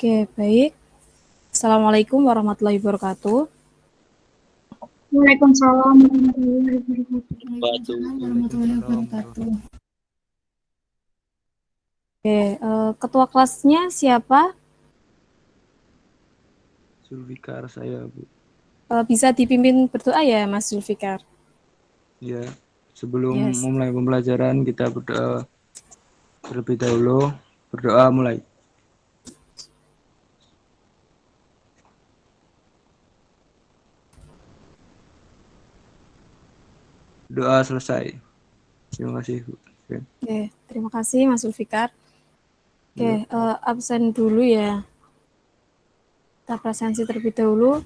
Oke, baik. Assalamualaikum warahmatullahi wabarakatuh. Waalaikumsalam warahmatullahi wabarakatuh. Waalaikumsalam warahmatullahi wabarakatuh. Oke, ketua kelasnya siapa? Zulfikar saya, Bu. Bisa dipimpin berdoa ya, Mas Zulfikar? Ya, sebelum Yes. memulai pembelajaran kita berdoa terlebih dahulu. Berdoa mulai. Doa selesai. Terima kasih, Bu. Oke, terima kasih Mas Zulfikar. Oke, absen dulu ya. Kita presensi terlebih dahulu.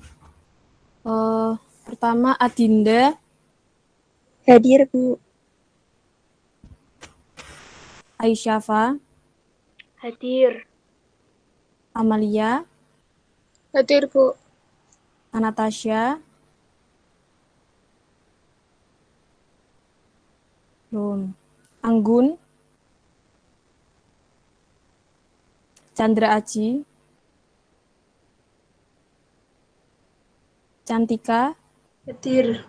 Pertama Adinda. Hadir, Bu. Aisyafa. Hadir. Amalia. Hadir, Bu. Anastasia. Belum. Anggun. Chandra Aji. Cantika. Hadir.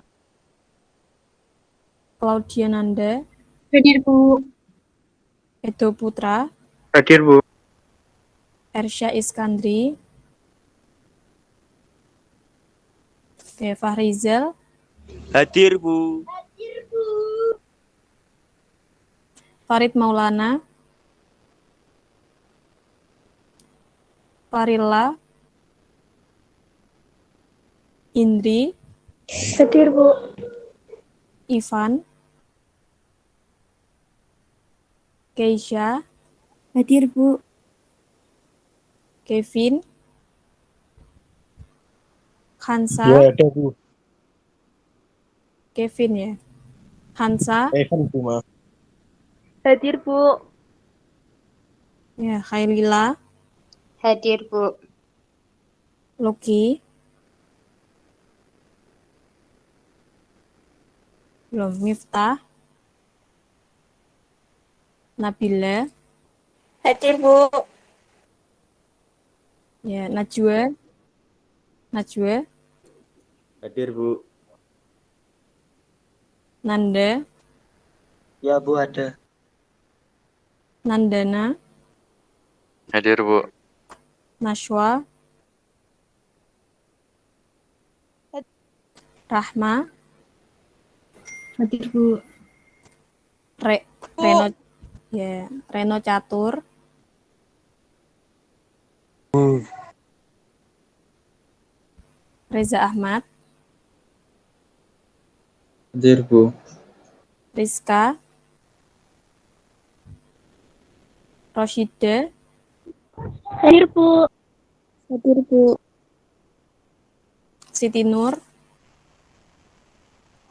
Claudia Nanda. Hadir, Bu. Edo Putra. Hadir, Bu. Ersya Iskandri. Fahrizal. Hadir, Bu. Farid Maulana. Farilla. Indri. Hadir, Bu. Ivan. Keisha. Hadir, Bu. Kevin. Hansa. Ya, ada, Bu. Kevin ya. Hansa. Evan, Bu, maaf. Hadir, Bu. Ya, Khairila. Hadir, Bu. Loki. Belum. Miftah. Nabila. Hadir, Bu. Ya, Najwa. Hadir, Bu. Nanda. Ya, Bu, ada. Nandana. Hadir, Bu. Nashwa. Rahma. Hadir, Bu. Reno Catur. Reza Ahmad. Hadir, Bu. Rizka. Roshida. Hadir, Bu. Hadir, Bu. Siti Nur.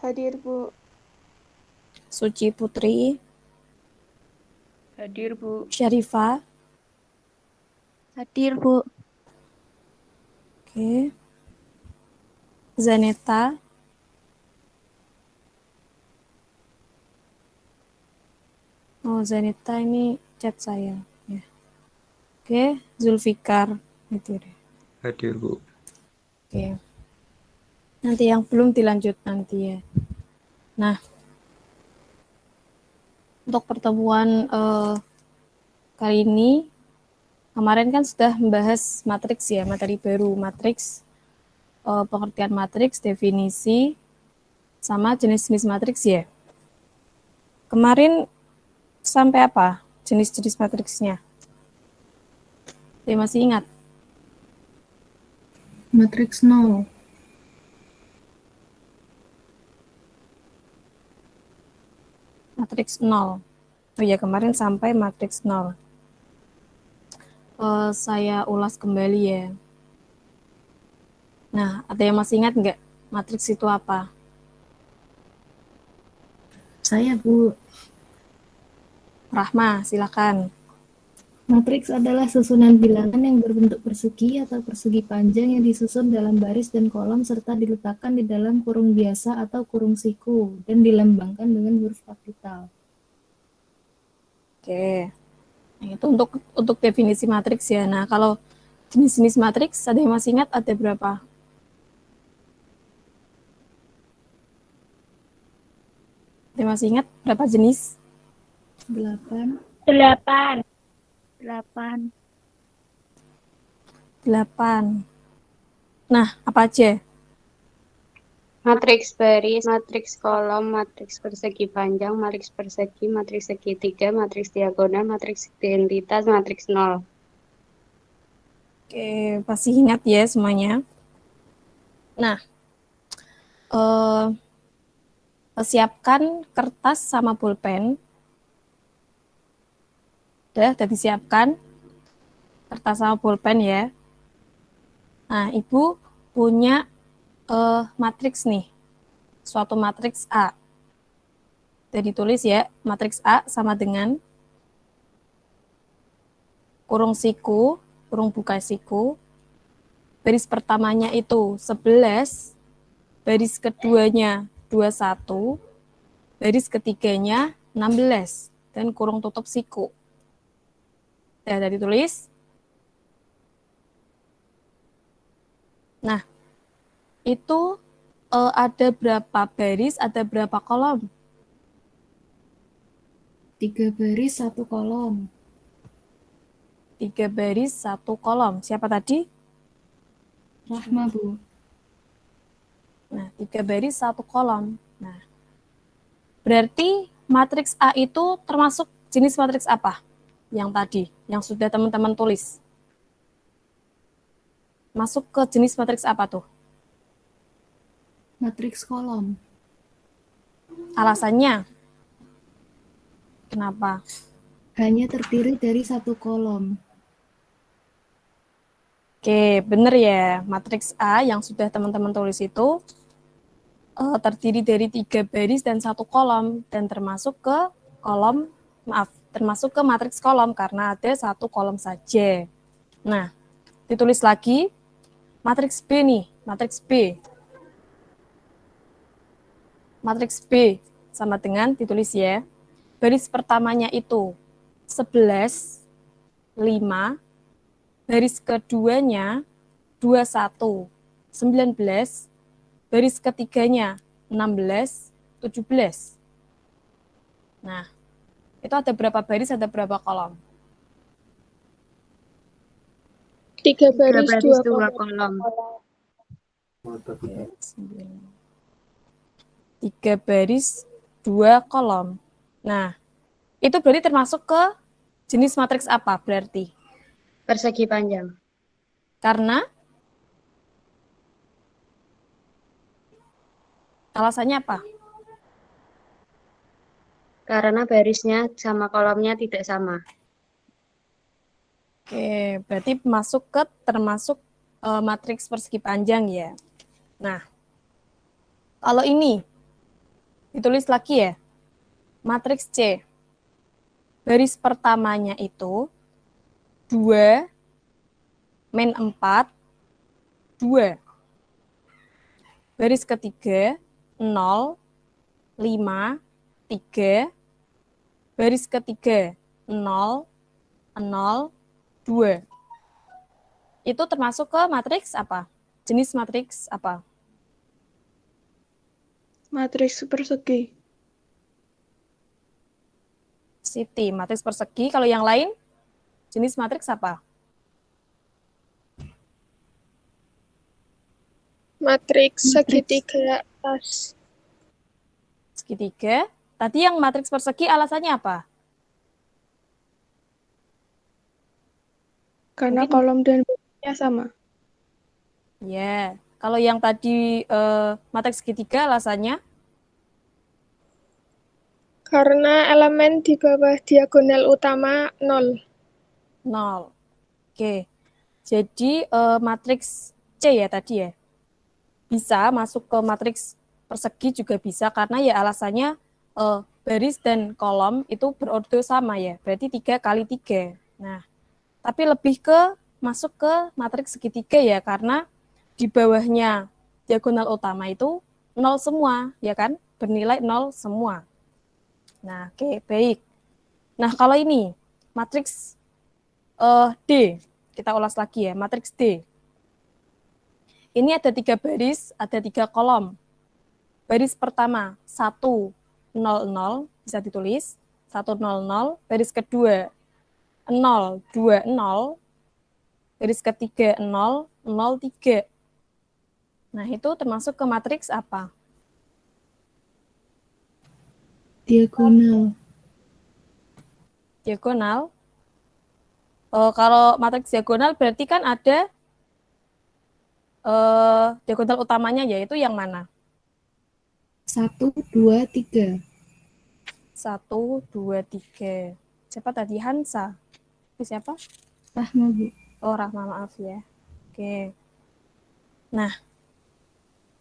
Hadir, Bu. Suci Putri. Hadir, Bu. Syarifah. Hadir, Bu. Oke. Zaneta. Oh, Zaneta ini chat saya. Ya. Oke, Zulfikar. Hadir. Hadir, Bu. Oke. Nanti yang belum dilanjut nanti ya. Nah, untuk pertemuan kali ini, kemarin kan sudah membahas matriks ya, materi baru matriks, pengertian matriks, definisi, sama jenis-jenis matriks ya. Kemarin sampai apa jenis-jenis matriksnya? Saya masih ingat. Matriks 0. Matriks 0. Oh ya, kemarin sampai matriks 0. Saya ulas kembali ya. Nah, ada yang masih ingat nggak matriks itu apa? Saya, Bu. Rahma, silakan. Matriks adalah susunan bilangan yang berbentuk persegi atau persegi panjang yang disusun dalam baris dan kolom serta diletakkan di dalam kurung biasa atau kurung siku dan dilambangkan dengan huruf kapital. Oke. Nah, itu untuk definisi matriks ya. Nah, kalau Jenis-jenis matriks, ada yang masih ingat ada berapa? Ada yang masih ingat berapa jenis? 8. 8. 8. 8. Nah, apa aja? Matriks baris, matriks kolom, matriks persegi panjang, matriks persegi, matriks segitiga, matriks diagonal, matriks identitas, matriks nol. Oke, pasti ingat ya semuanya. Nah, siapkan kertas sama pulpen. Udah disiapkan kertas sama pulpen ya. Nah, Ibu punya matriks nih, suatu matriks A. Jadi tulis ya, matriks A sama dengan kurung siku, kurung buka siku, baris pertamanya itu 11, baris keduanya 21, baris ketiganya 16, dan kurung tutup siku. Udah ditulis? Nah, itu ada berapa baris, ada berapa kolom? 3 baris, 1 kolom. 3 baris, 1 kolom. Siapa tadi? Rahma, Bu. Nah, 3 baris, 1 kolom. Nah, berarti matriks A itu termasuk jenis matriks apa? Yang tadi, yang sudah teman-teman tulis. Masuk ke jenis matriks apa tuh? Matriks kolom. Alasannya? Kenapa? Hanya terdiri dari 1 kolom. Oke, benar ya. Matriks A yang sudah teman-teman tulis itu terdiri dari 3 baris dan 1 kolom. Dan termasuk ke termasuk ke matriks kolom karena ada 1 kolom saja. Nah, ditulis lagi matriks B nih, matriks B. Matriks B sama dengan ditulis ya. Baris pertamanya itu 11, 5, baris keduanya 21, 19, baris ketiganya 16, 17. Nah, itu ada berapa baris, ada berapa kolom? 3 baris, 2 2 kolom. kolom. 3 baris, 2 kolom. Nah, itu berarti termasuk ke jenis matriks apa berarti? Persegi panjang. Karena alasannya apa? Karena barisnya sama kolomnya tidak sama. Oke, berarti termasuk matriks persegi panjang ya. Nah, kalau ini ditulis lagi ya, matriks C. Baris pertamanya itu 2, min 4, 2. Baris ketiga 0, 5, 3. Baris ketiga 0, 0, 2. Itu termasuk ke matriks apa? Jenis matriks apa? Matriks persegi. Siti, matriks persegi. Kalau yang lain, jenis matriks apa? Matriks segitiga atas. Segitiga. Tadi yang matriks persegi alasannya apa? Karena Mungkin- kolom dan barisnya sama. Ya, kalau yang tadi matriks segitiga alasannya? Karena elemen di bawah diagonal utama 0. 0. Oke, jadi matriks C ya tadi ya? Bisa masuk ke matriks persegi juga bisa, karena ya alasannya baris dan kolom itu berordo sama ya, berarti 3 kali 3. Nah, tapi lebih ke masuk ke matriks segitiga ya, karena di bawahnya diagonal utama itu 0 semua, ya kan? Bernilai 0 semua. Nah, oke, baik. Nah, kalau ini, matriks D. Kita ulas lagi ya, matriks D. Ini ada 3 baris, ada 3 kolom. Baris pertama 1, 0, 0, bisa ditulis. 1, 0, 0. Baris kedua 0, 2, 0. Baris ketiga 0, 0, 3. Nah, itu termasuk ke matriks apa? Diagonal. Diagonal. Kalau matriks diagonal berarti kan ada diagonal utamanya, yaitu yang mana? 1, 2, 3. 1, 2, 3. Siapa tadi? Hansa. Itu siapa? Rahma, Bu. Oh, Rahma, maaf ya. Oke. Nah,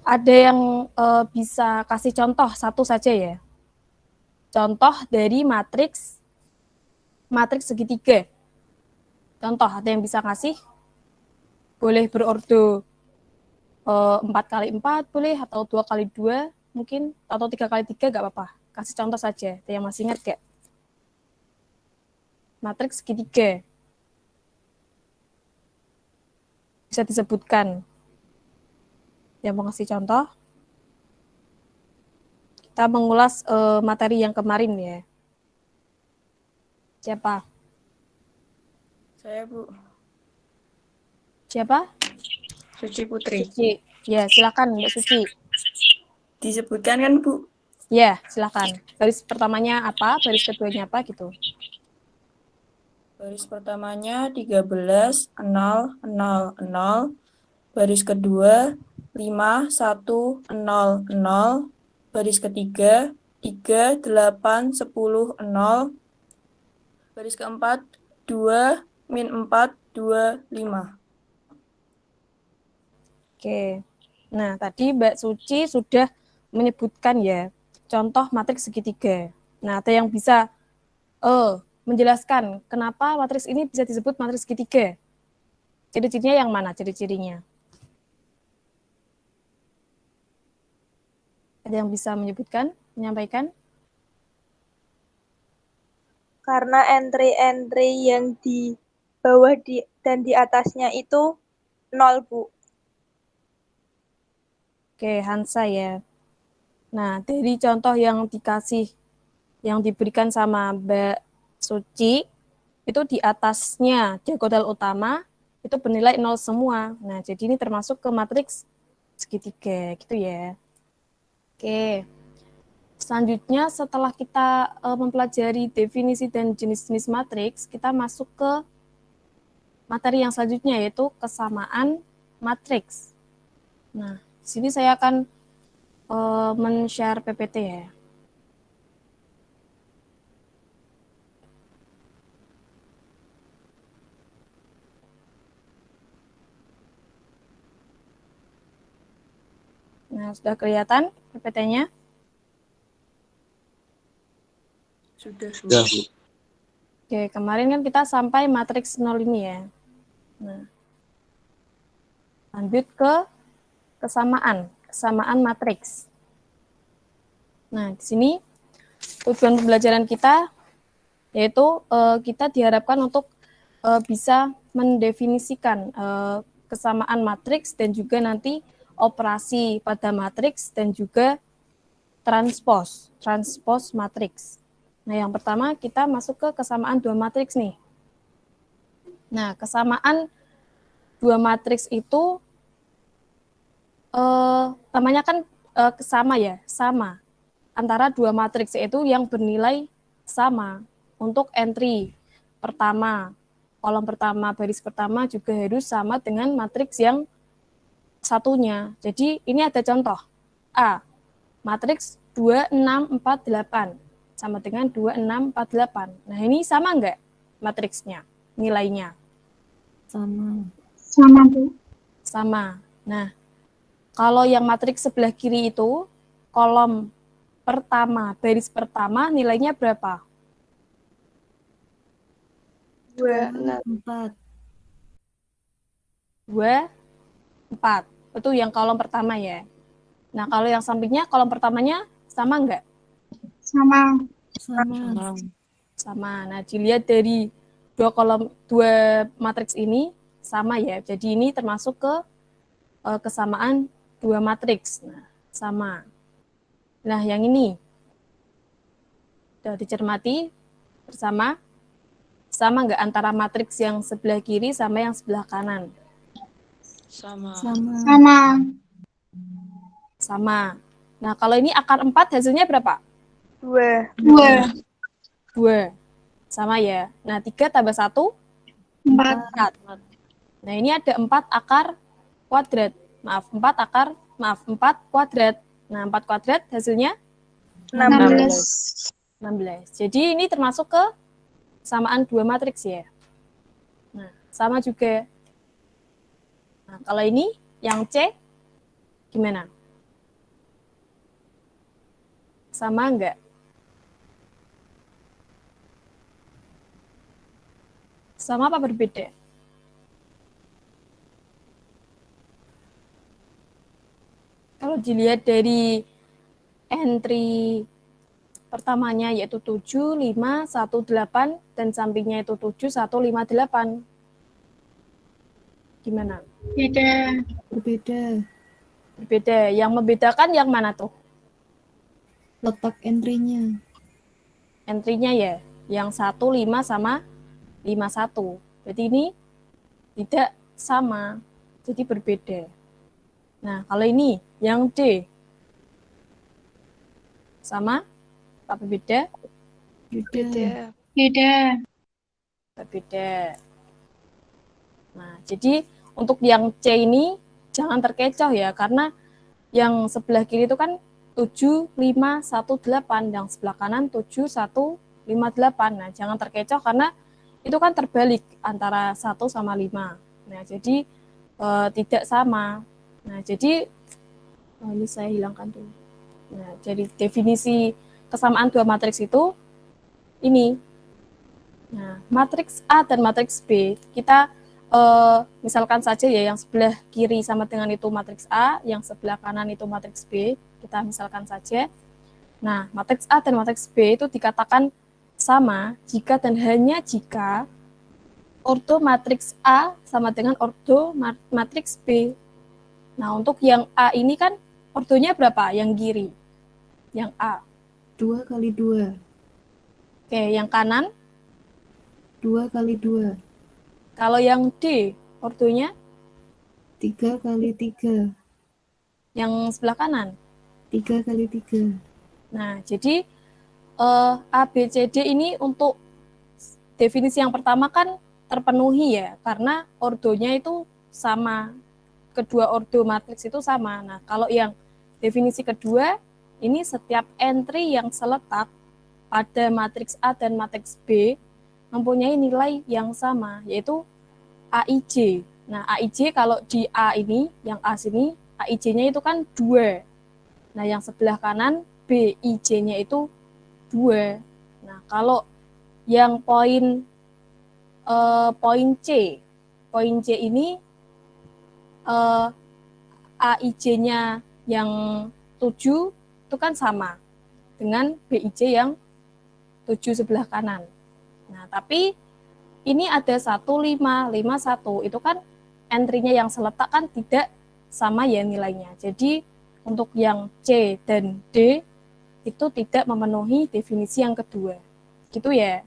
ada yang bisa kasih contoh satu saja ya? Contoh dari matriks segitiga. Contoh, ada yang bisa kasih? Boleh berordo 4x4 boleh, atau 2x2 mungkin, atau 3x3 nggak apa-apa. Kasih contoh saja, ada yang masih ingat nggak? Matriks segitiga. Bisa disebutkan. Yang mau kasih contoh? Kita mengulas materi yang kemarin ya. Siapa? Saya, Bu. Siapa? Suci Putri. Suci. Ya, silakan Mbak Suci. Disebutkan kan, Bu? Ya, silakan. Baris pertamanya apa? Baris keduanya apa gitu? Baris pertamanya 13, 0, 0, 0. Baris kedua 5, 1, 0, 0. Baris ketiga 3, 8, 10, 0. Baris keempat 2, min 4, 2, 5. Oke. Nah, tadi Mbak Suci sudah menyebutkan ya contoh matriks segitiga. Nah, ada yang bisa menjelaskan kenapa matriks ini bisa disebut matriks segitiga? Ciri-cirinya yang mana? Ciri-cirinya? Ada yang bisa menyebutkan, menyampaikan? Karena entry-entry yang di bawah dan di atasnya itu 0, Bu. Oke, Hansa ya. Nah, dari contoh yang diberikan sama Mbak Suci, itu di atasnya diagonal utama, itu bernilai 0 semua. Nah, jadi ini termasuk ke matriks segitiga, gitu ya. Oke. Selanjutnya, setelah kita mempelajari definisi dan jenis-jenis matriks, kita masuk ke materi yang selanjutnya, yaitu kesamaan matriks. Nah, di sini saya akan men-share PPT ya. Nah, sudah kelihatan PPT-nya? Sudah, Bu. Ya, Bu. Oke, kemarin kan kita sampai matriks 0 ini ya. Nah, lanjut ke kesamaan matriks. Nah, di sini tujuan pembelajaran kita yaitu kita diharapkan untuk bisa mendefinisikan kesamaan matriks dan juga nanti operasi pada matriks dan juga transpose matriks. Nah, yang pertama kita masuk ke kesamaan dua matriks nih. Nah, kesamaan dua matriks itu namanya kan sama antara dua matriks, yaitu yang bernilai sama untuk entry pertama, kolom pertama, baris pertama juga harus sama dengan matriks yang satunya. Jadi ini ada contoh. A, matriks 2, 6, 4, 8 sama dengan 2, 6, 4, 8. Nah, ini sama enggak matriksnya, nilainya? Sama. Sama, Bu. Sama. Nah, kalau yang matriks sebelah kiri itu, kolom pertama, baris pertama nilainya berapa? 2, 4. 2, 4. Itu yang kolom pertama ya. Nah, kalau yang sampingnya, kolom pertamanya sama enggak? Sama. Sama. Sama. Nah, dilihat dari dua matriks ini, sama ya. Jadi ini termasuk ke kesamaan dua matriks. Nah, sama. Nah, yang ini sudah dicermati bersama. Sama nggak antara matriks yang sebelah kiri sama yang sebelah kanan? Sama. Sama. Nah, kalau ini akar 4 hasilnya berapa? 2. 2. Sama ya. Nah, 3 tambah 1? 4. Nah, ini ada 4 akar kuadrat. Maaf, 4 kuadrat. Nah, 4 kuadrat hasilnya 16. 16. Jadi ini termasuk ke samaan dua matriks ya. Nah, sama juga. Nah, kalau ini yang C gimana? Sama enggak? Sama apa berbeda? Kalau dilihat dari entry pertamanya yaitu 7, 5, 1, 8, dan sampingnya itu 7, 1, 5, 8. Gimana? Berbeda. Berbeda. Yang membedakan yang mana tuh? Letak entry-nya. Entry-nya ya. Yang 1, 5 sama 5, 1. Berarti ini tidak sama. Jadi berbeda. Nah, kalau ini yang D. Sama? Apa beda? Beda. Berbeda. Nah, jadi untuk yang C ini jangan terkecoh ya, karena yang sebelah kiri itu kan 7, 5, 1, 8, yang sebelah kanan 7, 1, 5, 8. Nah, jangan terkecoh karena itu kan terbalik antara 1 sama 5. Nah, jadi tidak sama. Nah, jadi ini saya hilangkan dulu. Nah, jadi definisi kesamaan dua matriks itu ini. Nah, matriks A dan matriks B, kita misalkan saja ya yang sebelah kiri sama dengan itu matriks A, yang sebelah kanan itu matriks B, kita misalkan saja. Nah, matriks A dan matriks B itu dikatakan sama jika dan hanya jika ordo matriks A sama dengan ordo matriks B. Nah, untuk yang A ini kan ordonya berapa? Yang kiri. Yang A. 2 kali 2. Oke, yang kanan. 2 kali 2. Kalau yang D, ordonya 3 kali 3. yang sebelah kanan. 3 kali 3. Nah, jadi A, B, C, D ini untuk definisi yang pertama kan terpenuhi ya, karena ordonya itu sama. Kedua ordo matriks itu sama. Nah, kalau yang definisi kedua, ini setiap entry yang seletak pada matriks A dan matriks B mempunyai nilai yang sama, yaitu AIJ. Nah, AIJ kalau di A ini, yang A sini, AIJ-nya itu kan 2. Nah, yang sebelah kanan, BIJ-nya itu 2. Nah, kalau yang poin C ini AIJ-nya yang 7 itu kan sama dengan BIJ yang 7 sebelah kanan. Nah, tapi ini ada 1, 5, 5, 1. Itu kan entry-nya yang seletak kan tidak sama ya nilainya. Jadi untuk yang C dan D itu tidak memenuhi definisi yang kedua. Gitu ya.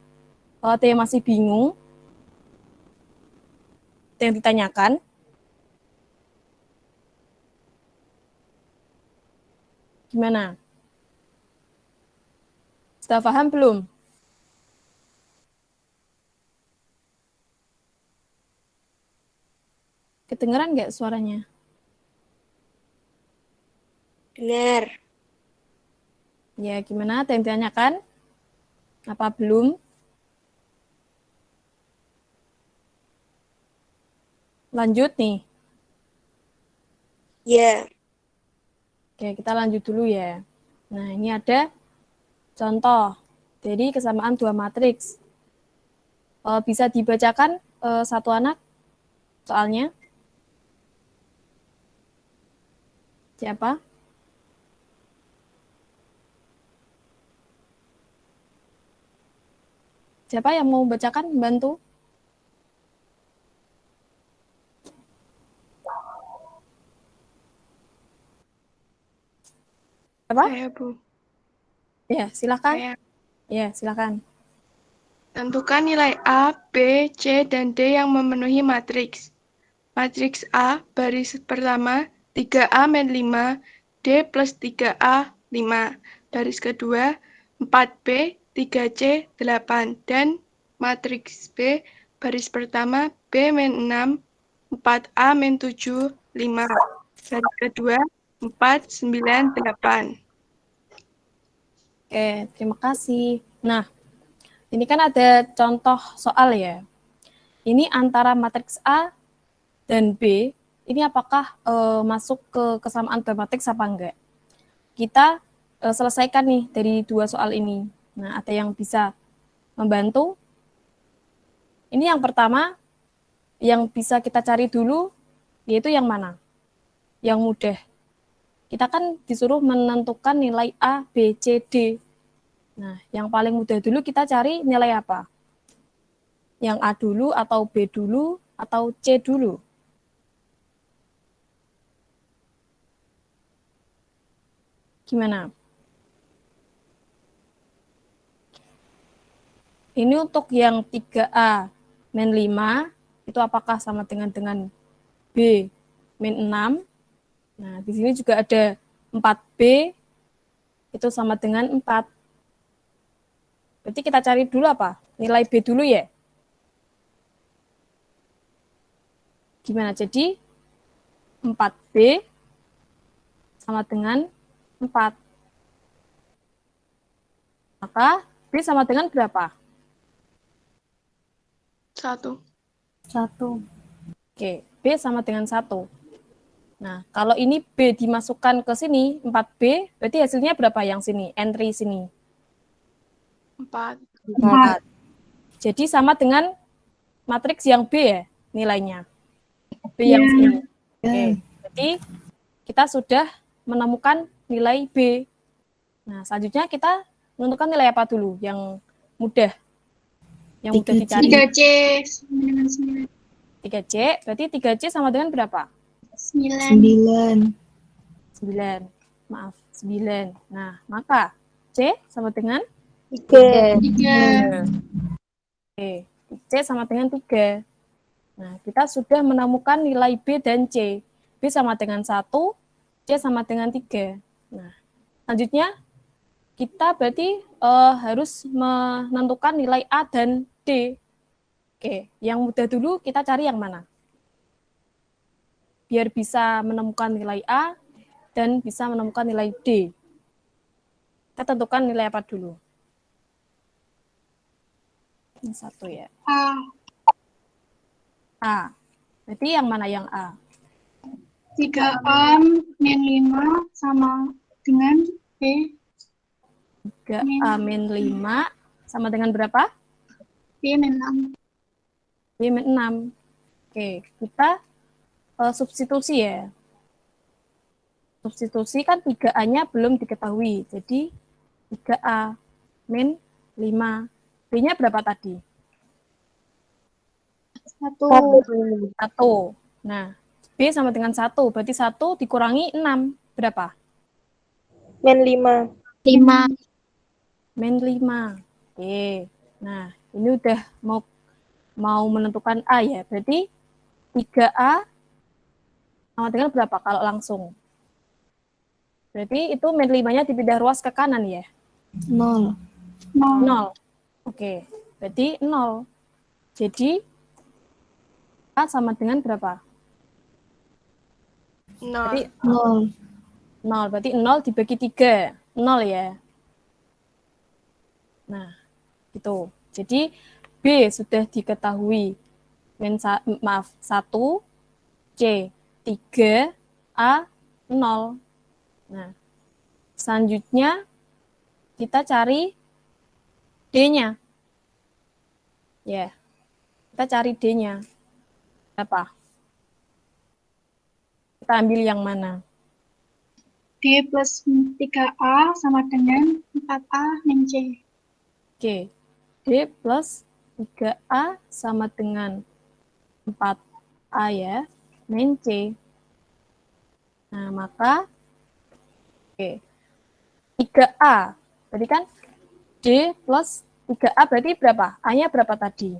Kalau ada yang masih bingung, ada yang ditanyakan, gimana? Sudah paham belum? Kedengeran nggak suaranya? Benar. Ya, gimana? Ada yang ditanyakan? Apa belum? Lanjut nih. Ya. Oke, kita lanjut dulu ya. Nah, ini ada contoh dari kesamaan dua matriks. Bisa dibacakan satu anak soalnya? Siapa? Siapa yang mau bacakan? Bantu. Apa? Saya, Bu. Ya, silakan. Saya. Ya, silakan. Tentukan nilai A, B, C, dan D yang memenuhi matriks. Matriks A, baris pertama, 3A min 5, D plus 3A, 5. Baris kedua, 4B, 3C, 8. Dan matriks B, baris pertama, B min 6, 4A min 7, 5. Baris kedua, 4, 9, 8. Oke, terima kasih. Nah, ini kan ada contoh soal ya. Ini antara matriks A dan B, ini apakah masuk ke kesamaan bermatriks apa enggak? Kita selesaikan nih dari dua soal ini. Nah, ada yang bisa membantu? Ini yang pertama, yang bisa kita cari dulu, yaitu yang mana? Yang mudah. Kita kan disuruh menentukan nilai A, B, C, D. Nah, yang paling mudah dulu kita cari nilai apa? Yang A dulu, atau B dulu, atau C dulu? Gimana? Ini untuk yang 3A min 5, itu apakah sama dengan B min 6? Nah, di sini juga ada 4B, itu sama dengan 4. Berarti kita cari dulu apa? Nilai B dulu ya? Gimana? Jadi 4B sama dengan 4. Maka B sama dengan berapa? 1. 1. Oke, B sama dengan 1. Nah, kalau ini B dimasukkan ke sini, 4B, berarti hasilnya berapa yang sini? Entry sini. 4. Jadi sama dengan matriks yang B ya, nilainya. B yang sini. Oke, berarti kita sudah menemukan nilai B. Nah, selanjutnya kita menentukan nilai apa dulu? Yang mudah. Yang mudah dicari. 3C. 3C, berarti 3C sama dengan berapa? 9. 9. Maaf, 9. Nah, maka C sama dengan 3. 3. Oke, C sama dengan 3. Nah, kita sudah menemukan nilai B dan C. B sama dengan 1, C sama dengan 3. Nah, selanjutnya kita berarti harus menentukan nilai A dan D. Oke, yang mudah dulu kita cari yang mana? Biar bisa menemukan nilai A dan bisa menemukan nilai D. Kita tentukan nilai apa dulu? Ini 1 ya. A. Berarti yang mana yang A? 3A min 5 sama dengan B. 3A min 5 sama dengan berapa? B min 6. B min 6. Oke, kita substitusi ya. Substitusi kan 3A-nya belum diketahui. Jadi 3A min 5. B-nya berapa tadi? 1. 1. Nah, B sama dengan 1. Berarti 1 dikurangi 6. Berapa? Min 5. 5. Min 5. Oke. Nah, ini udah mau menentukan A ya. Berarti 3A sama dengan berapa kalau langsung? Berarti itu min 5-nya dipindah ruas ke kanan ya? 0. 0. Oke. Berarti 0. Jadi A sama dengan berapa? 0. Berarti 0. 0. Berarti 0 dibagi 3. 0 ya. Nah, gitu. Jadi B sudah diketahui. Maaf, 1, C 3, A 0. Nah, selanjutnya kita cari D-nya. Ya, kita cari D-nya. Berapa? Kita ambil yang mana? D plus 3A sama dengan 4A min C. Oke, D plus 3A sama dengan 4A ya, min C. Nah, maka, oke, 3A. Berarti kan D plus 3A berarti berapa? A-nya berapa tadi?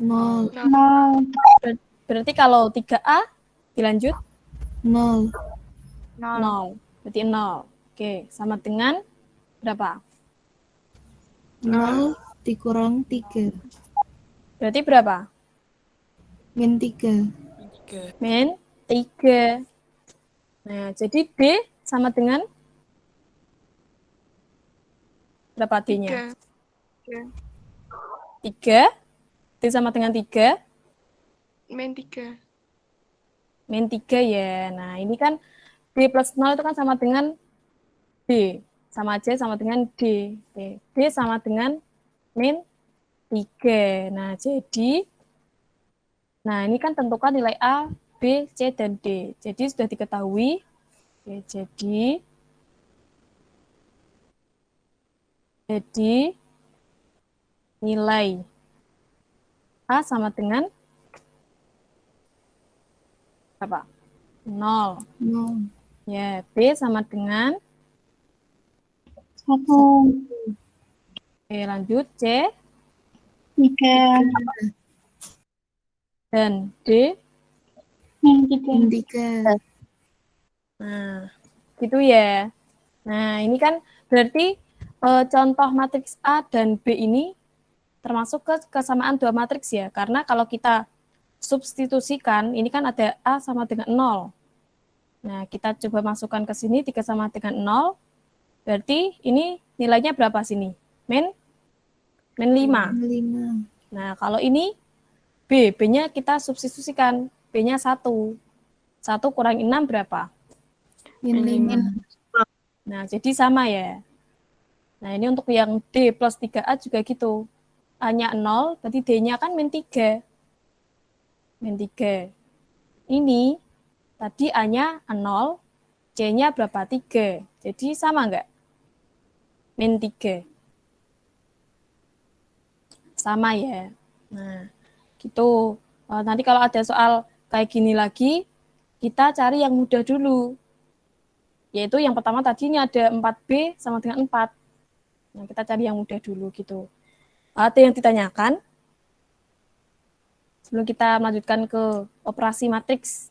0. Berarti kalau 3A dilanjut 0. 0. Berarti 0. Oke, sama dengan berapa? 0 dikurang 3. Berarti berapa? Min 3. Min 3. Nah, jadi D sama dengan berapa D-nya? 3. D sama dengan 3. Min 3. Min 3 ya. Nah, ini kan D plus 0 itu kan sama dengan D. Sama aja sama dengan D. Oke. D sama dengan min 3. Nah, jadi ini kan tentukan nilai A, B, C, dan D. Jadi sudah diketahui. Oke, jadi nilai A sama dengan berapa? 0. 0. Ya, B sama dengan 1. Oke, lanjut C 3. dan D. Min 3. Nah, gitu ya. Nah, ini kan berarti contoh matriks A dan B ini termasuk ke kesamaan dua matriks ya. Karena kalau kita substitusikan, ini kan ada A sama dengan 0. Nah, kita coba masukkan ke sini 3 sama dengan 0. Berarti ini nilainya berapa sini? Min 5. 5. Nah, kalau ini B, B-nya kita substitusikan. B-nya 1. 1 kurang 6 berapa? Min 5. Nah, jadi sama ya. Nah, ini untuk yang D plus 3A juga gitu. A-nya 0, berarti D-nya kan min 3. Min 3. Ini, tadi A-nya 0, C-nya berapa? 3. Jadi sama nggak? Min 3. Sama ya. Nah, gitu. Nanti kalau ada soal kayak gini lagi, kita cari yang mudah dulu. Yaitu yang pertama tadi ini ada 4B sama dengan 4. Nah, kita cari yang mudah dulu gitu. Ada yang ditanyakan? Sebelum kita melanjutkan ke operasi matriks.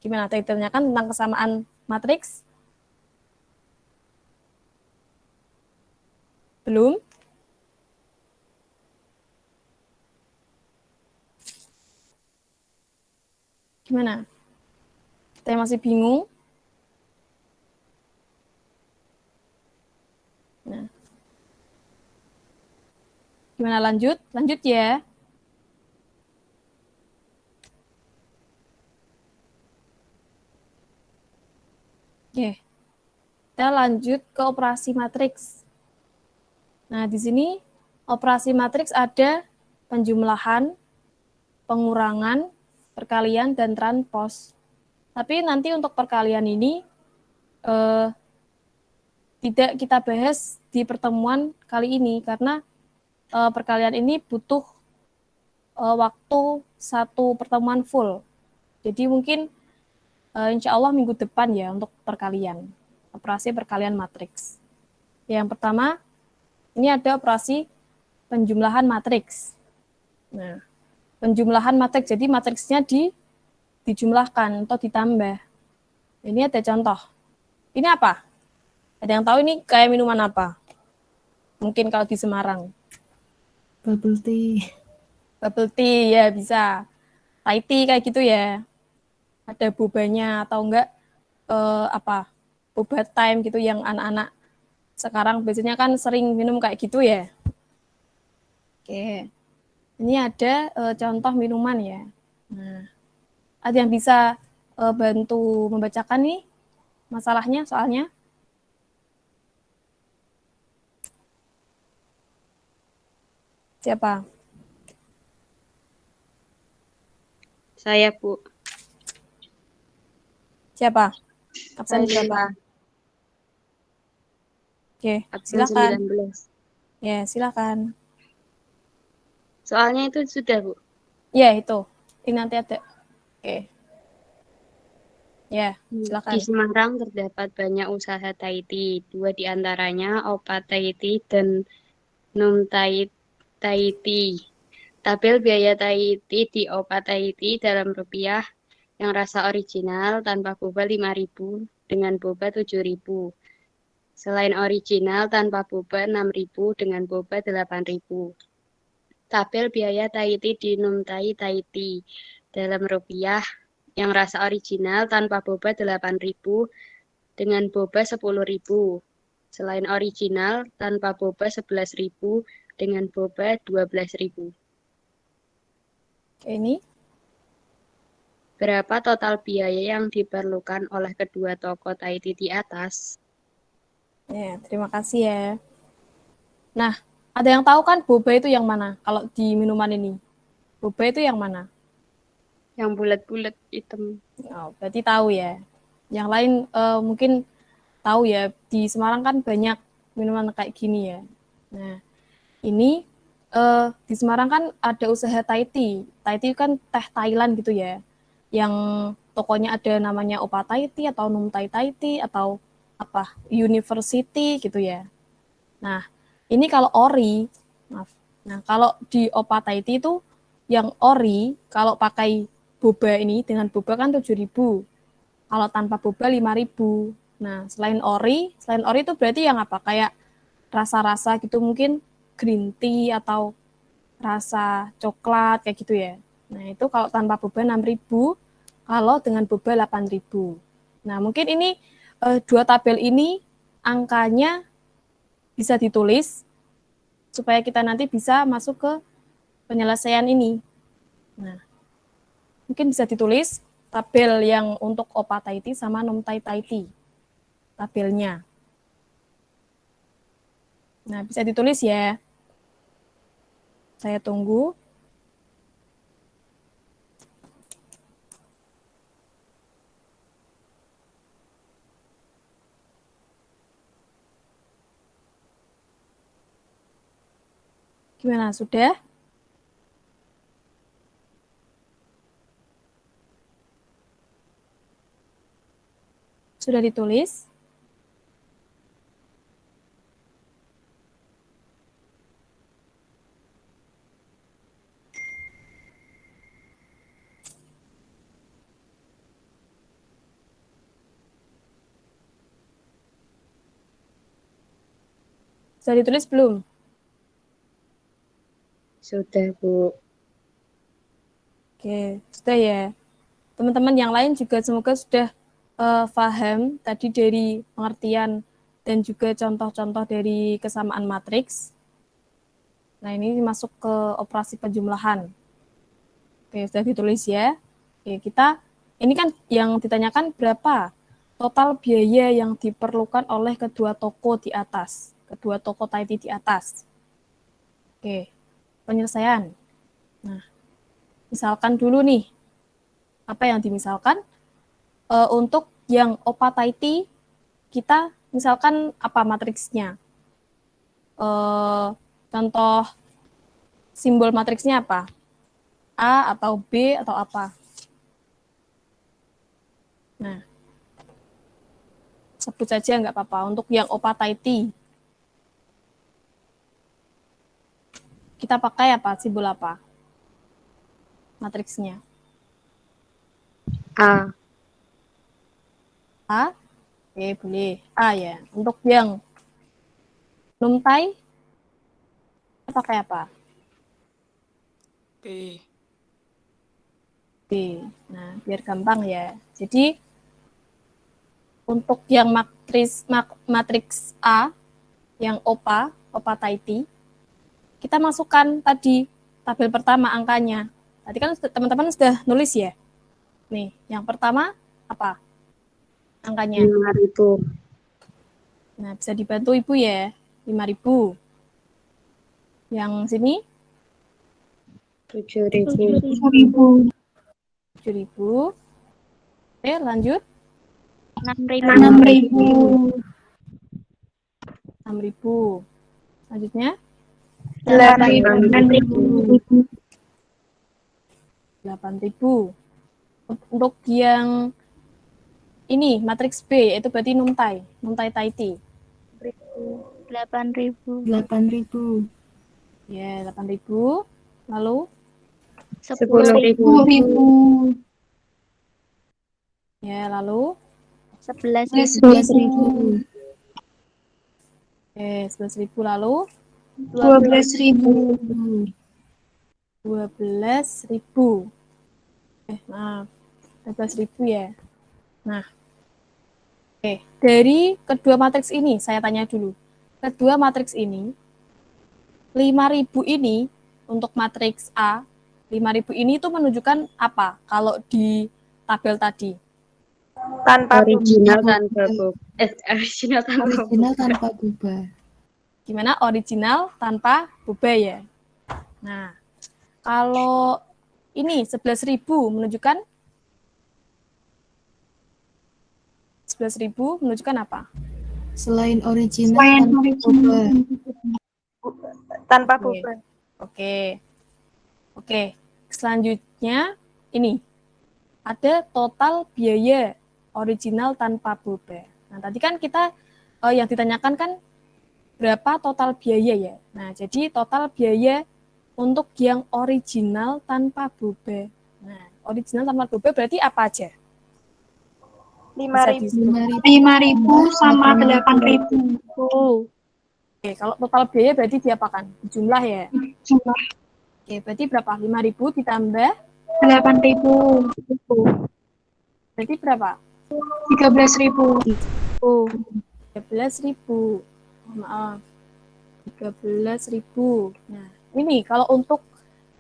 Gimana? Ada yang ditanyakan tentang kesamaan matriks? Belum? Gimana? Kita masih bingung? Nah. Gimana lanjut? Lanjut ya. Oke. Kita lanjut ke operasi matriks. Nah, di sini operasi matriks ada penjumlahan, pengurangan, perkalian, dan transpos. Tapi nanti untuk perkalian ini tidak kita bahas di pertemuan kali ini karena perkalian ini butuh waktu satu pertemuan full. Jadi mungkin insya Allah minggu depan ya untuk perkalian, operasi perkalian matriks. Yang pertama, ini ada operasi penjumlahan matriks. Nah, penjumlahan matriks, jadi matriksnya dijumlahkan atau ditambah. Ini ada contoh. Ini apa? Ada yang tahu ini kayak minuman apa? Mungkin kalau di Semarang. Bubble tea. Bubble tea, ya bisa. Thai tea kayak gitu ya. Ada bobanya atau enggak boba time gitu yang anak-anak sekarang biasanya kan sering minum kayak gitu ya. Oke. Ini ada contoh minuman ya. Nah, ada yang bisa bantu membacakan nih masalahnya, soalnya? Siapa? Saya, Bu. Siapa? Absen berapa? Oke, silakan. 19. Ya, silakan. Soalnya itu sudah, Bu. Ya, itu. Ini nanti ada. Oke. Ya, Di silakan. Semarang terdapat banyak usaha Tahiti. 2 di antaranya Opa Tahiti dan Num Tahiti. Tabel biaya Tahiti di Opa Tahiti dalam rupiah yang rasa original tanpa boba 5.000 dengan boba 7.000. Selain original tanpa boba 6.000 dengan boba 8.000. Tabel biaya Tahiti di Num Tahiti dalam rupiah yang rasa original tanpa boba 8.000 dengan boba 10.000. Selain original tanpa boba 11.000 dengan boba 12.000. Oke, ini Berapa total biaya yang diperlukan oleh kedua toko Tahiti di atas? ya, terima kasih ya. Nah, ada yang tahu kan boba itu yang mana? Kalau di minuman ini, boba itu yang mana? Yang bulat-bulat hitam. Oh, berarti tahu ya. Yang lain mungkin tahu ya, di Semarang kan banyak minuman kayak gini ya. Nah, ini di Semarang kan ada usaha Tahiti. Tahiti kan teh Thailand gitu ya. Yang tokonya ada namanya Opa Tahiti atau Num Tahiti atau apa University gitu ya. Nah, ini kalau ori, maaf. Nah, kalau di Opa Tahiti itu yang ori kalau pakai boba ini dengan boba kan 7.000. Kalau tanpa boba 5.000. Nah, selain ori itu berarti yang apa? Kayak rasa-rasa gitu mungkin green tea atau rasa coklat kayak gitu ya. Nah, itu kalau tanpa boba 6.000, kalau dengan boba 8.000. Nah, mungkin ini dua tabel ini angkanya bisa ditulis supaya kita nanti bisa masuk ke penyelesaian ini. Nah, mungkin bisa ditulis tabel yang untuk Opa Tahiti sama Num Tahiti. Tabelnya. Nah, bisa ditulis ya. Saya tunggu. Gimana, sudah? Sudah ditulis? Sudah ditulis belum? Sudah, Bu. Oke, sudah ya. Teman-teman yang lain juga semoga sudah paham tadi dari pengertian dan juga contoh-contoh dari kesamaan matriks. Nah, ini masuk ke operasi penjumlahan. Oke, sudah ditulis ya. Oke, ini kan yang ditanyakan berapa total biaya yang diperlukan oleh kedua toko di atas, kedua toko Tahiti di atas. Oke, penyelesaian. Nah, misalkan dulu nih, apa yang dimisalkan? Untuk yang Opa Tahiti, kita misalkan apa matriksnya? Contoh simbol matriksnya apa? A atau B atau apa? Nah, sebut saja nggak apa-apa. Untuk yang Opa Tahiti, kita pakai apa? Simbol apa? Matriksnya. A. A? Oke, boleh. A ya. Untuk yang Num Thai, kita pakai apa? B. B. Nah, biar gampang ya. Jadi, untuk yang matriks A, yang Opa Tahiti, kita masukkan tadi tabel pertama angkanya. Tadi kan teman-teman sudah nulis ya. Nih, yang pertama apa angkanya? 5.000. Nah, bisa dibantu Ibu ya. 5.000. Yang sini 7.000. 7.000. Oke, lanjut. 6.000. 6.000. Selanjutnya 8.000. 8.000. Untuk yang ini matriks B, itu berarti numtai taiti. 8.000. 8.000. Ya, 8.000. Lalu 10.000. ya, lalu 11.000. 11.000. 11.000 lalu 12.000. 12.000. Maaf. 12.000 ya. Nah, dari kedua matriks ini saya tanya dulu. Kedua matriks ini 5.000 ini untuk matriks A, 5.000 ini itu menunjukkan apa kalau di tabel tadi? Tanpa Original tanpa boba. Original tanpa Original boba. tanpa boba. Gimana? Original tanpa boba ya. Nah, kalau ini 11.000 menunjukkan 11.000 menunjukkan apa? Selain original tanpa boba. tanpa Oke. boba. Oke. Selanjutnya ini ada total biaya original tanpa boba. Nah, tadi kan kita yang ditanyakan kan berapa total biaya ya. Nah, jadi total biaya untuk yang original tanpa boba. Nah, original tanpa boba berarti apa aja? 5.000. 5.000 sama 8.000. Oke, kalau total biaya berarti diapakan? Jumlah ya. Jumlah Oke, berarti berapa? 5.000 ditambah 8.000. berarti berapa? 13.000. 13.000. Maaf. 13.000. Nah, ini kalau untuk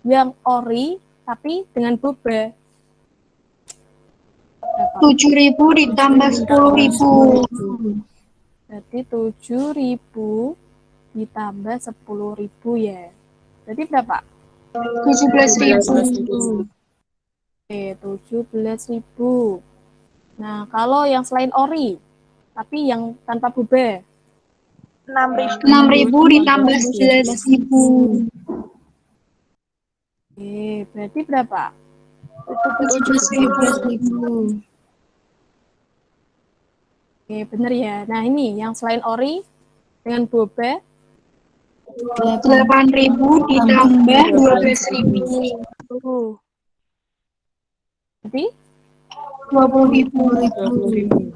yang ori tapi dengan boba. 7.000 ditambah 10.000. Berarti 7.000 ditambah 10.000 ya. Berarti berapa? 17.000. Oke, 17.000. Nah, kalau yang selain ori, tapi yang tanpa boba. 6.000. 6.000 ditambah 11.000. Oke, berarti berapa? 17.000. Oke, bener ya. Nah, ini yang selain ori dengan boba 8.000 ditambah 12.000. berarti 20.000.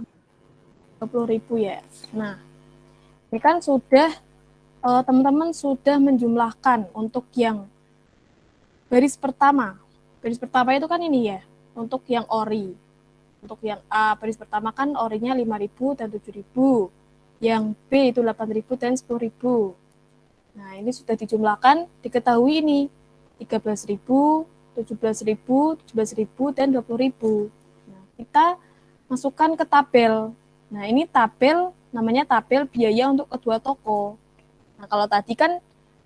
20.000 ya. Nah, ini kan sudah teman-teman sudah menjumlahkan untuk yang baris pertama. Baris pertama itu kan ini ya, untuk yang ori. Untuk yang A, baris pertama kan orinya 5.000 dan 7.000. Yang B itu 8.000 dan 10.000. Nah, ini sudah dijumlahkan, diketahui ini 13.000, 17.000, 17.000 dan 20.000. Nah, kita masukkan ke tabel. Nah, ini tabel namanya tabel biaya untuk kedua toko. Nah, kalau tadi kan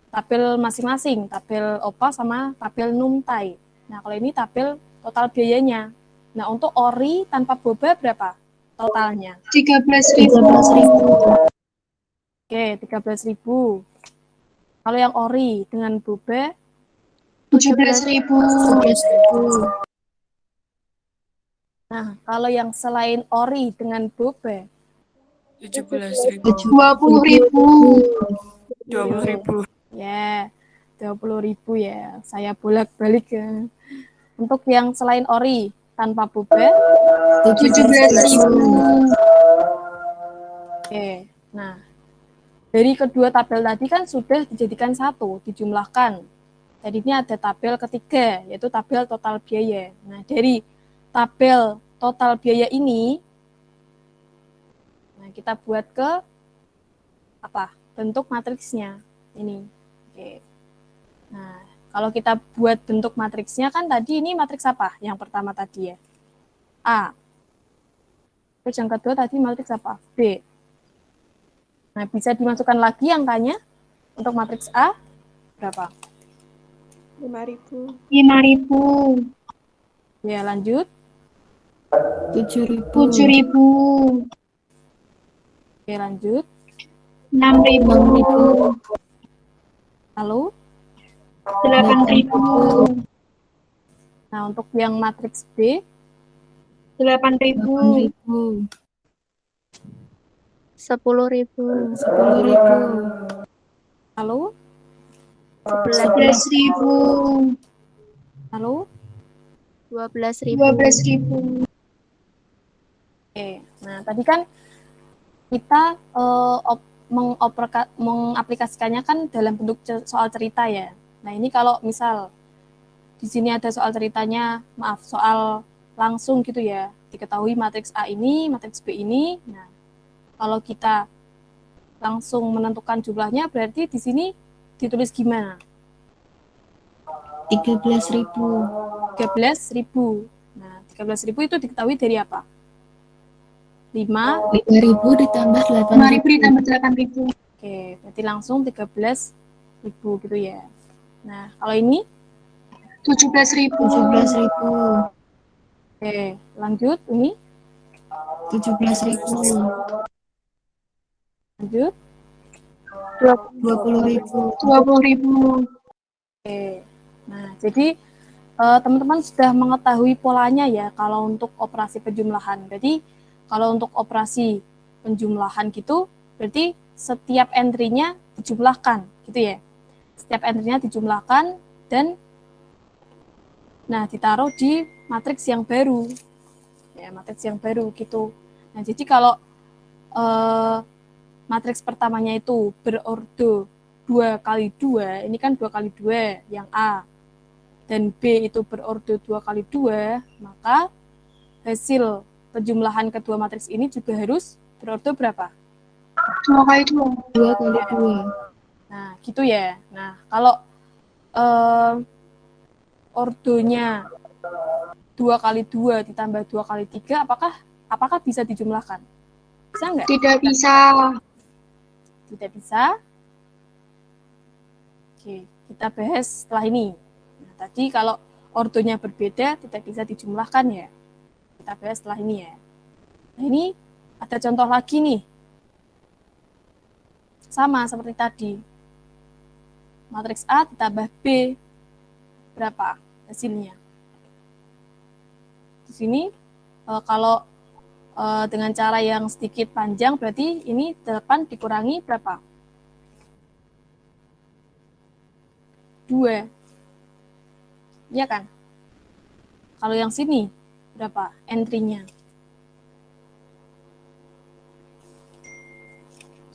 tabel masing-masing, tabel OPA sama tabel numtai. Nah, kalau ini tabel total biayanya. Nah, untuk ori tanpa boba berapa totalnya? 13.000. Oke, 13.000. Kalau yang ori dengan boba 17.000. Nah, kalau yang selain ori dengan boba 17.000. 20.000. 20.000. ya 20.000 ya. Saya bolak-balik ya. Untuk yang selain ori tanpa boba 17.000. oke. Nah, dari kedua tabel tadi kan sudah dijadikan satu, dijumlahkan. Jadi ini ada tabel ketiga, yaitu tabel total biaya. Nah, dari tabel total biaya ini, nah kita buat ke apa? Bentuk matriksnya ini. Oke. Nah, kalau kita buat bentuk matriksnya kan tadi ini matriks apa? Yang pertama tadi ya, A. Terus yang kedua tadi matriks apa? B. Nah, bisa dimasukkan lagi angkanya untuk matriks A berapa? 5.000. 5.000. Ya, lanjut. 7.000. 7.000. Oke, lanjut. 6.000. Lalu, 8.000. nah untuk yang matriks B 8.000. 8.000. 10.000. 10.000. Lalu, 11.000. lalu, 12.000. 12.000. oke. Nah, tadi kan kita mengaplikasikannya kan dalam bentuk soal cerita ya. Nah, ini kalau misal di sini ada soal ceritanya, soal langsung gitu ya. Diketahui matriks A ini, matriks B ini. Nah, kalau kita langsung menentukan jumlahnya, berarti di sini ditulis gimana? 13.000. 13.000. Nah, 13.000 itu diketahui dari apa? 5. 5.000 ditambah 5.000 8.000. ditambah 8.000. Oke, berarti langsung 13.000 gitu ya. Nah, kalau ini 17.000. 17.000. oke, lanjut ini 17.000. lanjut 20.000. 20.000. oke. Nah, jadi teman-teman sudah mengetahui polanya ya kalau untuk operasi penjumlahan. Jadi kalau untuk operasi penjumlahan gitu, berarti setiap entry-nya dijumlahkan gitu ya. Setiap entry-nya dijumlahkan dan ditaruh di matriks yang baru. Ya, matriks yang baru gitu. Nah, jadi kalau matriks pertamanya itu berordo 2 kali 2, ini kan 2 kali 2 yang A, dan B itu berordo 2 kali 2, maka hasil penjumlahan kedua matriks ini juga harus berordo berapa? 2 kali 2. 2 kali 2. Nah, gitu ya. Nah, kalau ordonya 2 kali 2 ditambah 2 kali 3, apakah bisa dijumlahkan? Bisa nggak? Tidak bisa. Tidak bisa. Oke, kita bahas setelah ini. Nah, tadi kalau ordonya berbeda tidak bisa dijumlahkan ya. Kita bahas setelah ini ya. Nah, ini ada contoh lagi nih. Sama seperti tadi. Matriks A ditambah B. Berapa hasilnya? Di sini kalau dengan cara yang sedikit panjang berarti ini 8 dikurangi berapa? 2. Iya kan? Kalau yang sini berapa entry-nya?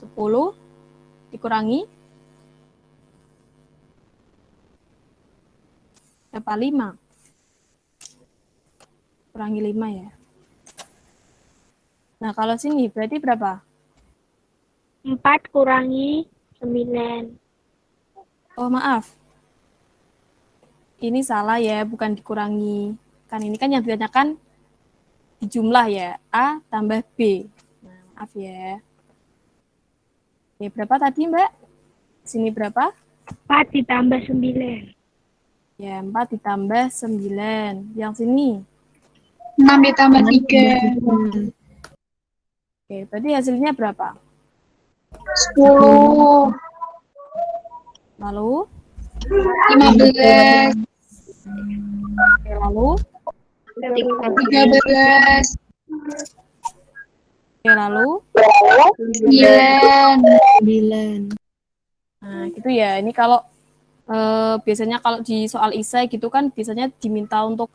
10 dikurangi berapa? 5. Kurangi 5 ya. Nah, kalau sini berarti berapa? 4 kurangi 9. Oh, maaf. Ini salah ya, bukan dikurangi. Kan ini kan yang ditanyakan di jumlah ya, A tambah B. Nah, maaf ya. Oke, berapa tadi, Mbak? Sini berapa? 4 ditambah 9. Ya, 4 ditambah 9. Yang sini? 6 ditambah 3. Oke, berarti hasilnya berapa? 10. Lalu? 15. Oke, lalu? 13. Oke, lalu? 9. Nah, gitu ya. Ini kalau biasanya kalau di soal isai gitu kan biasanya diminta untuk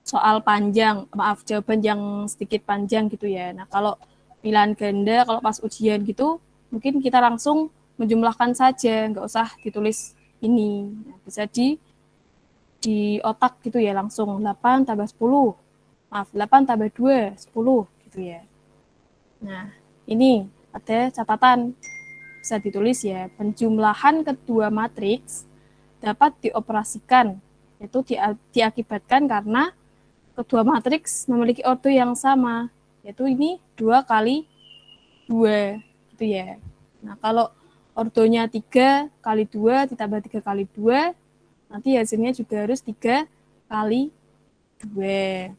soal panjang, jawaban yang sedikit panjang gitu ya. Nah, kalau pilihan ganda, kalau pas ujian gitu, mungkin kita langsung menjumlahkan saja, nggak usah ditulis ini. Nah, bisa di otak gitu ya, langsung 8 tambah 10. 8 tambah 2, 10 gitu ya. Nah, ini ada catatan. Bisa ditulis ya, penjumlahan kedua matriks dapat dioperasikan, yaitu diakibatkan karena kedua matriks memiliki ordo yang sama, yaitu ini 2 kali 2 gitu ya. Nah, kalau ordonya 3 kali 2 ditambah 3 kali 2, nanti hasilnya juga harus 3 kali 2.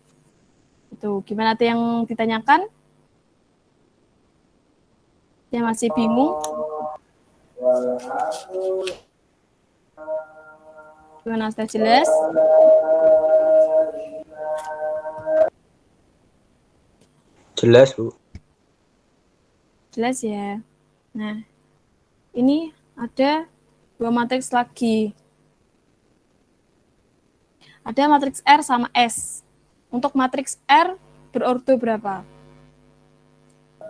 Itu gimana tuh yang ditanyakan? Yang masih bingung? Gimana, sudah jelas? Jelas, Bu. Jelas ya. Nah, ini ada 2 matriks lagi. Ada matriks R sama S. Untuk matriks R berordo berapa?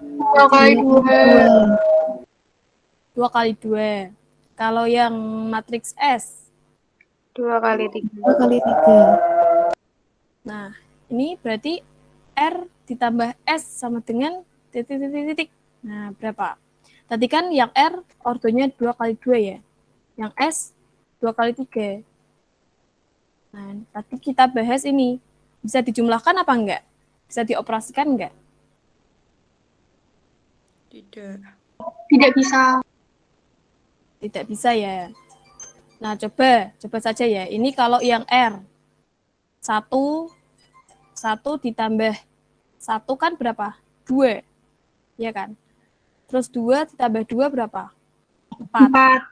2 kali 2. 2 kali 2. Kalau yang matriks S? 2 kali 3. 2 kali 3. Nah, ini berarti R ditambah S sama dengan titik. Nah, berapa? Tadi kan yang R ordonya 2 kali 2 ya. Yang S 2 kali 3. Nah, tadi kita bahas ini. Bisa dijumlahkan apa enggak? Bisa dioperasikan enggak? Tidak. Tidak bisa. Tidak bisa ya. Nah, coba saja ya. Ini kalau yang R 1 ditambah 1 kan berapa? 2. Ya kan? Terus 2 ditambah 2 berapa? 4.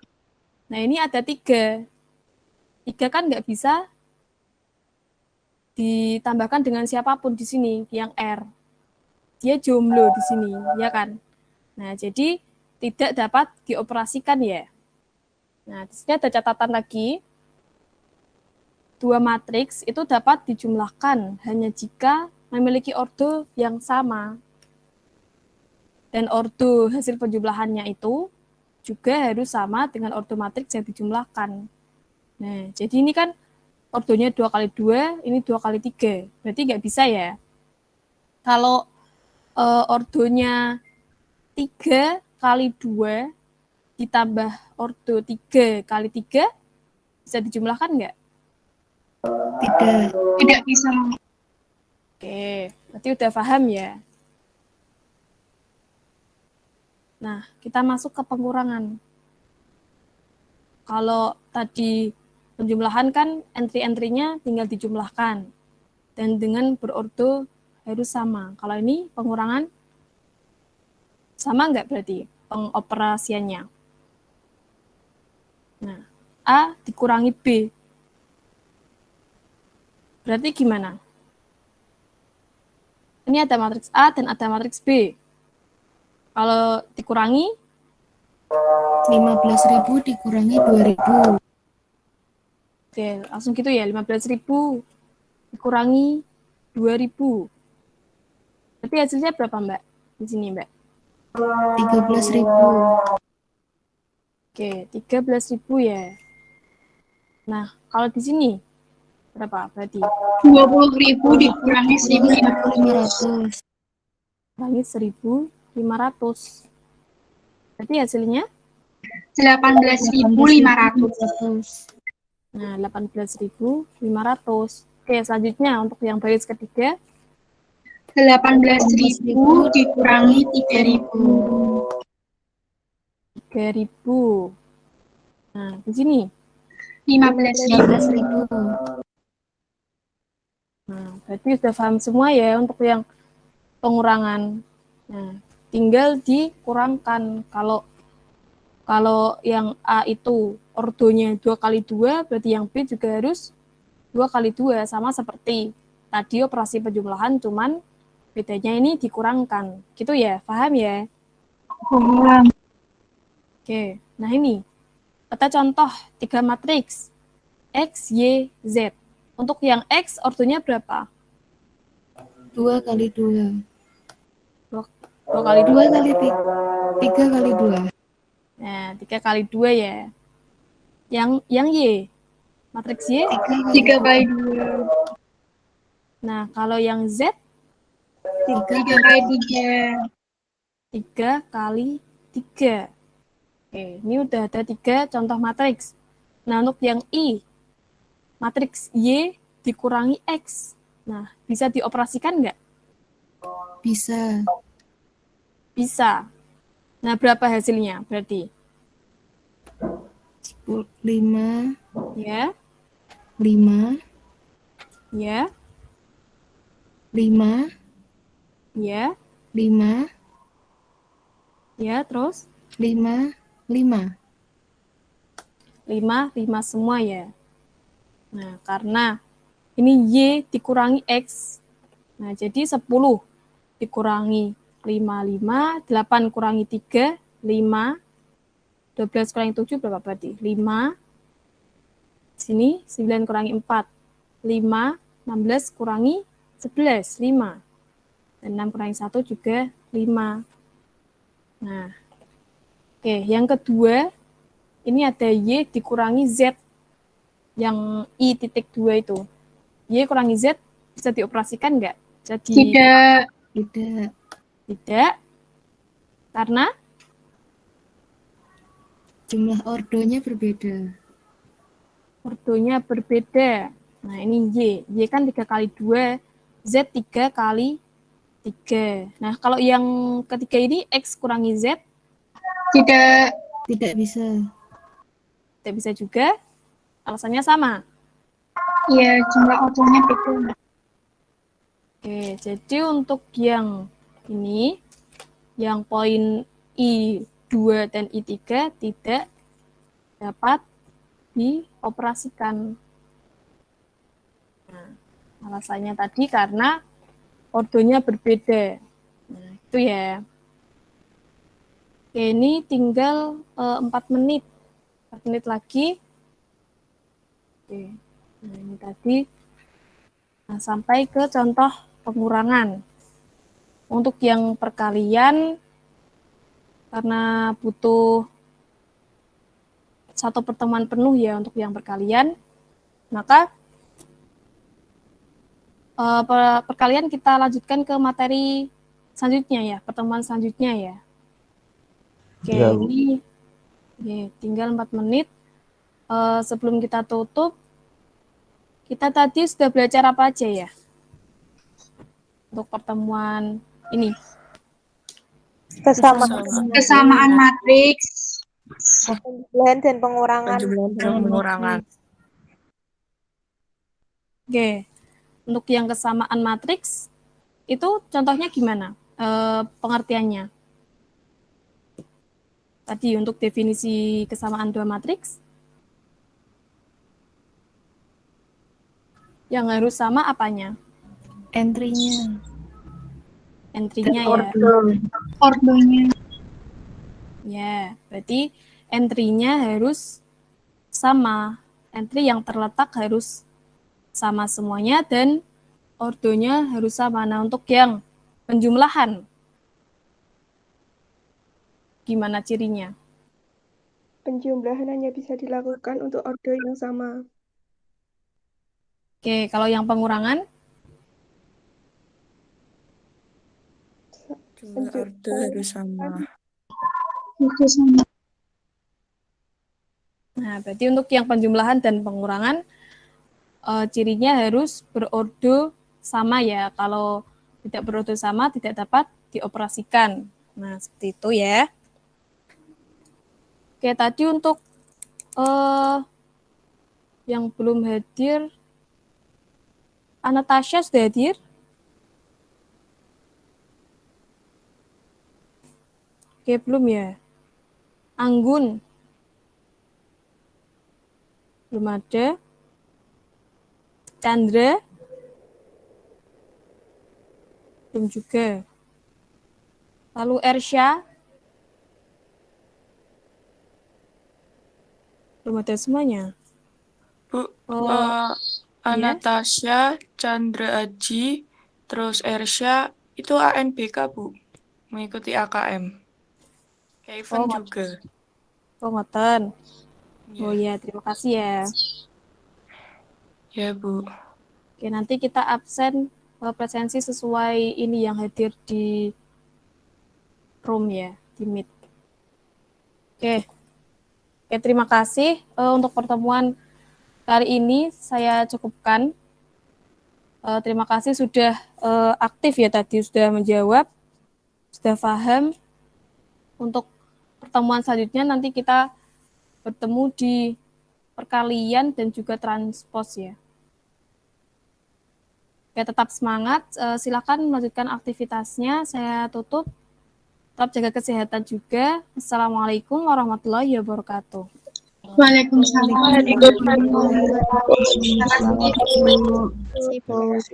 Nah, ini ada 3. 3 kan nggak bisa ditambahkan dengan siapapun di sini, yang R. Dia jomblo di sini, ya kan? Nah, jadi tidak dapat dioperasikan ya. Nah, di sini ada catatan lagi. 2 matriks itu dapat dijumlahkan hanya jika memiliki ordo yang sama. Dan ordo hasil penjumlahannya itu juga harus sama dengan ordo matriks yang dijumlahkan. Nah, jadi ini kan ordonya 2 kali 2, ini 2 kali 3. Berarti nggak bisa ya. Kalau ordonya 3 kali 2 ditambah ordo 3 kali 3, bisa dijumlahkan nggak? Tidak bisa. Oke, berarti udah paham ya. Nah, kita masuk ke pengurangan. Kalau tadi penjumlahan kan entry-entry-nya tinggal dijumlahkan. Dan dengan berordo harus sama. Kalau ini pengurangan, sama nggak berarti pengoperasiannya? Nah, A dikurangi B. Berarti gimana? Ini ada matriks A dan ada matriks B. Kalau dikurangi? 15.000 dikurangi 2.000. Oke, langsung gitu ya, 15.000 dikurangi 2.000. Berarti hasilnya berapa, Mbak? Di sini, Mbak. 13.000. Oke, 13.000 ya. Nah, kalau di sini berapa berarti? 20.000 dikurangi 1.500. Kurangi 1.500. Berarti hasilnya? 18.500. Nah, 18.500. Oke, selanjutnya untuk yang baris ketiga. 18.000 dikurangi 3.000. 3.000. Nah, di sini 15.000. Nah, berarti sudah paham semua ya untuk yang pengurangan. Nah, tinggal dikurangkan. Kalau yang A itu ordonya 2 kali 2, berarti yang B juga harus 2 kali 2, sama seperti tadi operasi penjumlahan, cuman bedanya ini dikurangkan. Gitu ya, paham ya? Paham. Oke, nah ini. Kita contoh 3 matriks. X, Y, Z. Untuk yang X, ordonya berapa? 2 kali 2. 2 kali 2. 2 kali 3 kali 2. Nah, 3 kali 2 ya. Yang Y, matriks Y? 3 kali 2. Nah, kalau yang Z? 3 kali 3. 3 kali 3. Oke, ini udah ada 3 contoh matriks. Nah, untuk yang I, matriks Y dikurangi X. Nah, bisa dioperasikan nggak? Bisa. Bisa. Nah, berapa hasilnya berarti? 5. Ya, 5. ya, 5. ya, 5. ya, terus? 5. 5. 5 semua ya. Nah, karena ini Y dikurangi X. Nah, jadi 10. dikurangi 5, 8 kurangi 3, 5, 12 kurangi 7 berapa berarti? 5, sini 9 kurangi 4, 5, 16 kurangi 11, 5. Dan 6 kurangi 1 juga 5. Nah, oke, yang kedua, ini ada Y dikurangi Z, yang I.2 itu. Y kurangi Z bisa dioperasikan nggak? Jadi Tidak. Tidak. Tidak, karena Jumlah ordonya berbeda. ordonya berbeda. Nah, ini Y. Y kan 3 kali 2, Z 3 kali 3. Nah, kalau yang ketiga ini X kurangi Z, Tidak. Tidak bisa. tidak bisa juga. Alasannya sama. Ya, jumlah ordonya beda. Oke, jadi untuk yang ini, yang poin I2 dan I3 tidak dapat dioperasikan. Nah, alasannya tadi karena ordonya berbeda. Nah, itu ya. Oke, ini tinggal 4 menit. 4 menit lagi. Oke. Nah, ini tadi. Nah, sampai ke contoh pengurangan. Untuk yang perkalian, karena butuh satu pertemuan penuh ya untuk yang perkalian, maka perkalian kita lanjutkan ke materi selanjutnya ya, pertemuan selanjutnya ya. Oke, Ya, ini tinggal 4 menit. Sebelum kita tutup, kita tadi sudah belajar apa aja ya? Untuk pertemuan ini. Kesamaan matriks. Penjumlahan dan pengurangan. Pengurangan. Oke, untuk yang kesamaan matriks, itu contohnya gimana pengertiannya? Tadi untuk definisi kesamaan dua matriks, yang harus sama apanya? Entry-nya. Entry-nya ya. Ordonya. Ya, berarti entry-nya harus sama. Entry yang terletak harus sama semuanya dan ordonya harus sama. Nah, untuk yang penjumlahan, gimana cirinya? Penjumlahan hanya bisa dilakukan untuk ordo yang sama. Oke, kalau yang pengurangan? Jumlah ordo harus sama. Nah, berarti untuk yang penjumlahan dan pengurangan, cirinya harus berordo sama ya. Kalau tidak berordo sama, tidak dapat dioperasikan. Nah, seperti itu ya. Oke, tadi untuk yang belum hadir, Anastasia sudah hadir? Oke, belum ya. Anggun? Belum ada. Chandra? Belum juga. Lalu Ersya? Belum ada semuanya. Bu, Oh, Anastasia, Chandra Aji, terus Ersya, itu ANBK, Bu. Mengikuti AKM. Kevin juga. Oh, ngoten. Ya. Oh ya, terima kasih ya. Ya, Bu. Oke, nanti kita absen presensi sesuai ini yang hadir di room ya, di Meet. Oke, terima kasih untuk pertemuan kali ini saya cukupkan. Terima kasih sudah aktif ya tadi, sudah menjawab, sudah paham. Untuk pertemuan selanjutnya nanti kita bertemu di perkalian dan juga transpos ya. Oke, tetap semangat. Silakan melanjutkan aktivitasnya. Saya tutup. Tetap jaga kesehatan juga. Assalamualaikum warahmatullahi wabarakatuh. Waalaikumsalam.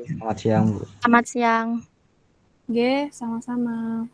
Selamat siang, Bu. Selamat siang. G, sama-sama.